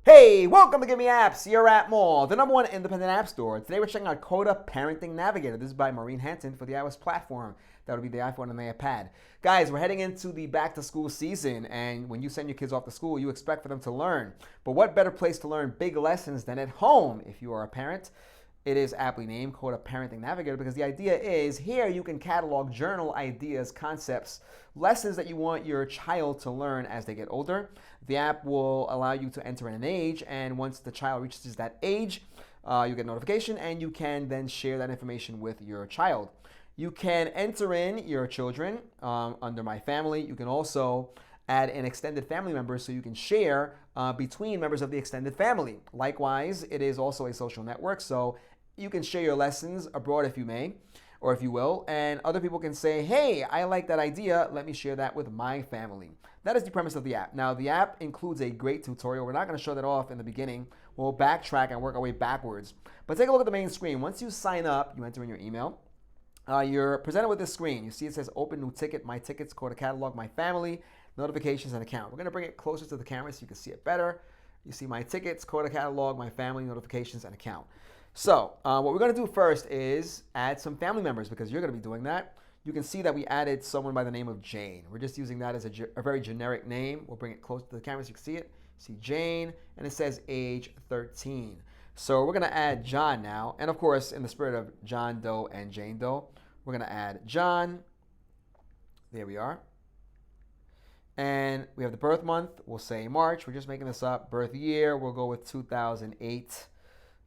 Hey, welcome to GiveMeApps, your app mall, the #1 independent app store. Today we're checking out Coda Parenting Navigator. This is by Maureen Hanson for the iOS platform. That would be the iPhone and the iPad. Guys, we're heading into the back-to-school season, and when you send your kids off to school, you expect for them to learn. But what better place to learn big lessons than at home if you are a parent? It is aptly named Coda Parenting Navigator because the idea is here you can catalog, journal ideas, concepts, lessons that you want your child to learn as they get older. The app will allow you to enter in an age, and once the child reaches that age, you get a notification and you can then share that information with your child. You can enter in your children under My Family. You can also add an extended family member so you can share between members of the extended family. Likewise, it is also a social network, so you can share your lessons abroad if you may, or if you will, and other people can say, hey, I like that idea, let me share that with my family. That is the premise of the app. Now, the app includes a great tutorial. We're not going to show that off in the beginning. We'll backtrack and work our way backwards. But take a look at the main screen. Once you sign up, you enter in your email. You're presented with this screen. You see it says Open New Ticket, My Tickets, Coda Catalog, My Family, Notifications, and Account. We're going to bring it closer to the camera so you can see it better. You see My Tickets, Coda Catalog, My Family, Notifications, and Account. So what we're going to do first is add some family members because you're going to be doing that. You can see that we added someone by the name of Jane. We're just using that as a very generic name. We'll bring it close to the camera so you can see it. See Jane, and it says age 13. So we're going to add John now. And of course, in the spirit of John Doe and Jane Doe, we're going to add John. There we are. And we have the birth month. We'll say March. We're just making this up. Birth year, we'll go with 2008.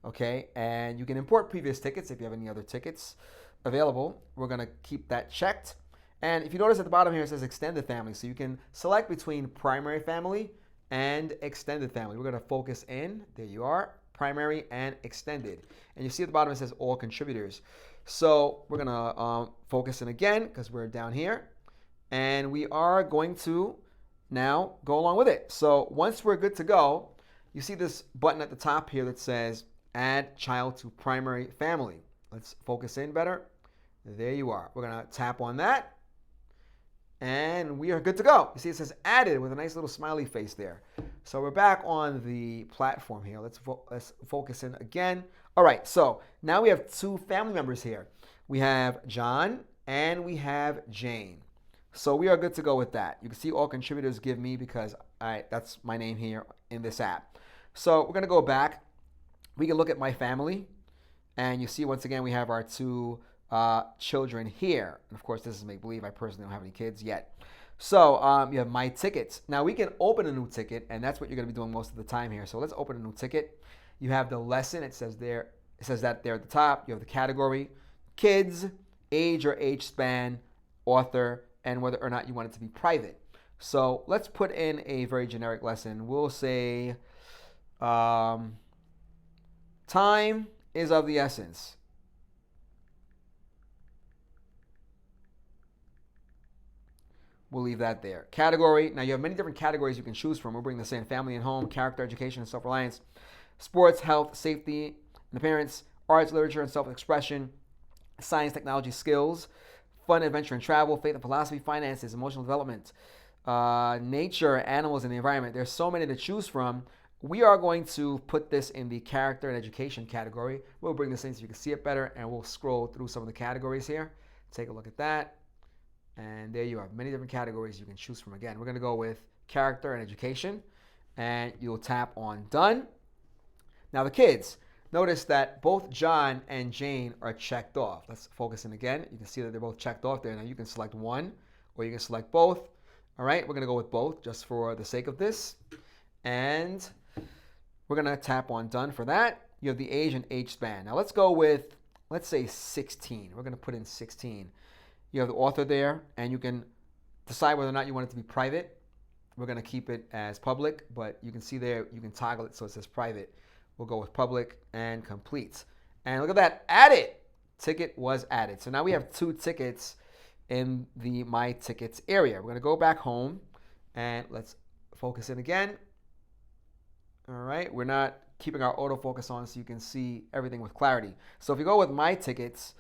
Okay, and you can import previous tickets if you have any other tickets available. We're going to keep that checked. And if you notice at the bottom here, it says extended family. So you can select between primary family and extended family. We're going to focus in. There you are, primary and extended. And you see at the bottom, it says all contributors. So we're going to focus in again because we're down here. And we are going to now go along with it. So once we're good to go, you see this button at the top here that says Add Child to Primary Family. Let's focus in better. There you are. We're going to tap on that. And we are good to go. You see it says added with a nice little smiley face there. So we're back on the platform here. Let's focus in again. All right, so now we have two family members here. We have John and we have Jane. So we are good to go with that. You can see all contributors give me because that's my name here in this app. So we're going to go back. We can look at My Family, and you see once again we have our two children here. And of course, this is make-believe. I personally don't have any kids yet. So you have My Tickets. Now we can open a new ticket, and that's what you're going to be doing most of the time here. So let's open a new ticket. You have the lesson. It says there. It says that there at the top. You have the category, kids, age or age span, author, and whether or not you want it to be private. So let's put in a very generic lesson. We'll say time is of the essence. We'll leave that there. Category. Now you have many different categories you can choose from. We'll bring this in: family and home, character, education, and self-reliance, sports, health, safety, and appearance, arts, literature, and self-expression, science, technology, skills, fun, adventure, and travel, faith and philosophy, finances, emotional development, nature, animals, and the environment. There's so many to choose from. We are going to put this in the character and education category. We'll bring this in so you can see it better, and we'll scroll through some of the categories here. Take a look at that. And there you are. Many different categories you can choose from. Again, we're going to go with character and education, and you'll tap on done. Now the kids, notice that both John and Jane are checked off. Let's focus in again. You can see that they're both checked off there. Now you can select one, or you can select both. All right, we're going to go with both just for the sake of this. And we're going to tap on done for that. You have the age and age span. Now let's go with, let's say 16. We're going to put in 16. You have the author there, and you can decide whether or not you want it to be private. We're going to keep it as public, but you can see there, you can toggle it so it says private. We'll go with public and complete. And look at that, added. Ticket was added. So now we have two tickets in the My Tickets area. We're going to go back home, and let's focus in again. All right, we're not keeping our autofocus on so you can see everything with clarity. So if you go with My Tickets,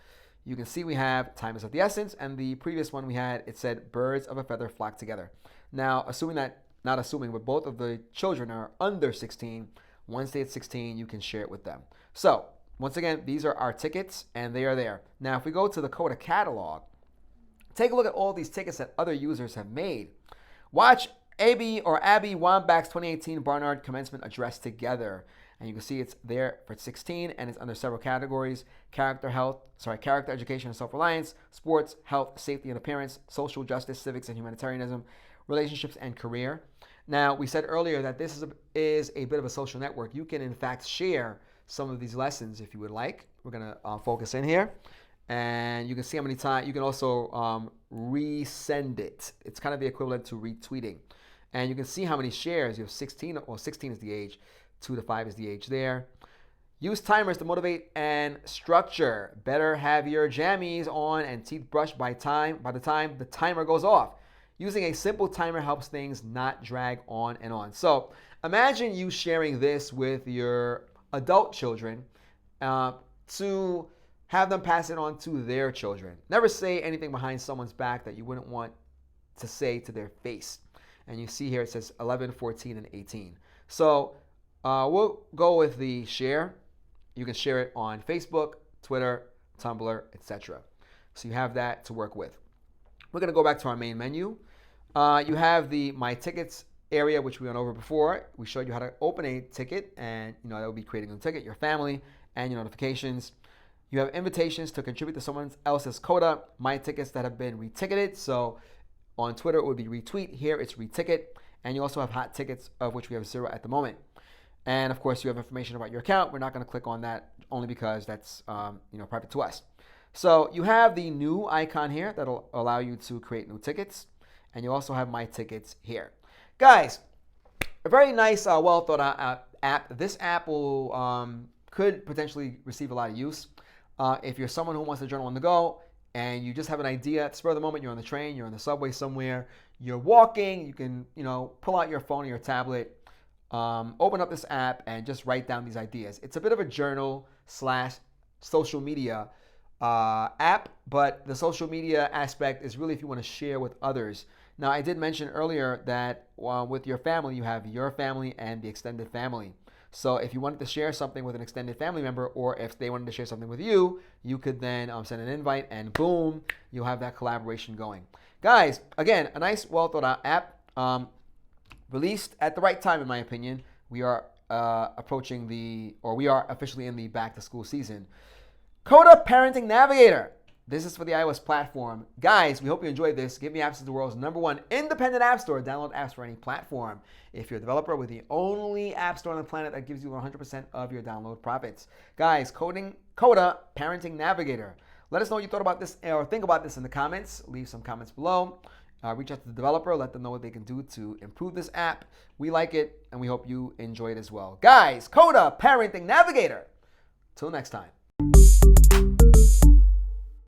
you can see we have time is of the essence, and the previous one we had, it said birds of a feather flock together. Now, assuming that not assuming, but both of the children are under 16. Once they hit 16, you can share it with them. So once again, these are our tickets, and they are there. Now, if we go to the Coda catalog, take a look at all these tickets that other users have made. Watch Abby Wambach's 2018 Barnard Commencement Address together. And you can see it's there for 16, and it's under several categories: character, education and self-reliance, sports, health, safety and appearance, social justice, civics and humanitarianism, relationships and career. Now, we said earlier that this is a bit of a social network. You can, in fact, share some of these lessons if you would like. We're going to focus in here. And you can see how many times. You can also resend it. It's kind of the equivalent to retweeting. And you can see how many shares. You have 16, well, 16 is the age. 2 to 5 is the age there. Use timers to motivate and structure. Better have your jammies on and teeth brushed by the time the timer goes off. Using a simple timer helps things not drag on and on. So imagine you sharing this with your adult children to have them pass it on to their children. Never say anything behind someone's back that you wouldn't want to say to their face. And you see here it says 11, 14, and 18. So we'll go with the share. You can share it on Facebook, Twitter, Tumblr, etc. So you have that to work with. We're going to go back to our main menu. You have the My Tickets area, which we went over before. We showed you how to open a ticket, and that will be creating a ticket, your family, and your notifications. You have invitations to contribute to someone else's Coda, My Tickets that have been reticketed. So on Twitter, it would be retweet. Here, it's reticket. And you also have hot tickets, of which we have 0 at the moment. And of course, you have information about your account. We're not going to click on that only because that's private to us. So you have the new icon here that'll allow you to create new tickets. And you also have My Tickets here. Guys, a very nice, well thought out app. This app will could potentially receive a lot of use. If you're someone who wants to journal on the go and you just have an idea at the spur of the moment, you're on the train, you're on the subway somewhere, you're walking, you can pull out your phone or your tablet, open up this app and just write down these ideas. It's a bit of a journal / social media app, but the social media aspect is really if you want to share with others. Now, I did mention earlier that with your family, you have your family and the extended family. So if you wanted to share something with an extended family member, or if they wanted to share something with you, you could then send an invite and boom, you'll have that collaboration going. Guys, again, a nice, well thought out app. Released at the right time, in my opinion. We are we are officially in the back to school season. Coda Parenting Navigator. This is for the iOS platform. Guys, we hope you enjoyed this. GiveMeApps is the world's #1 independent app store. Download apps for any platform. If you're a developer, with the only app store on the planet that gives you 100% of your download profits. Guys, Coda Parenting Navigator. Let us know what you thought about this or think about this in the comments. Leave some comments below. Reach out to the developer. Let them know what they can do to improve this app. We like it, and we hope you enjoy it as well. Guys, Coda Parenting Navigator. Till next time.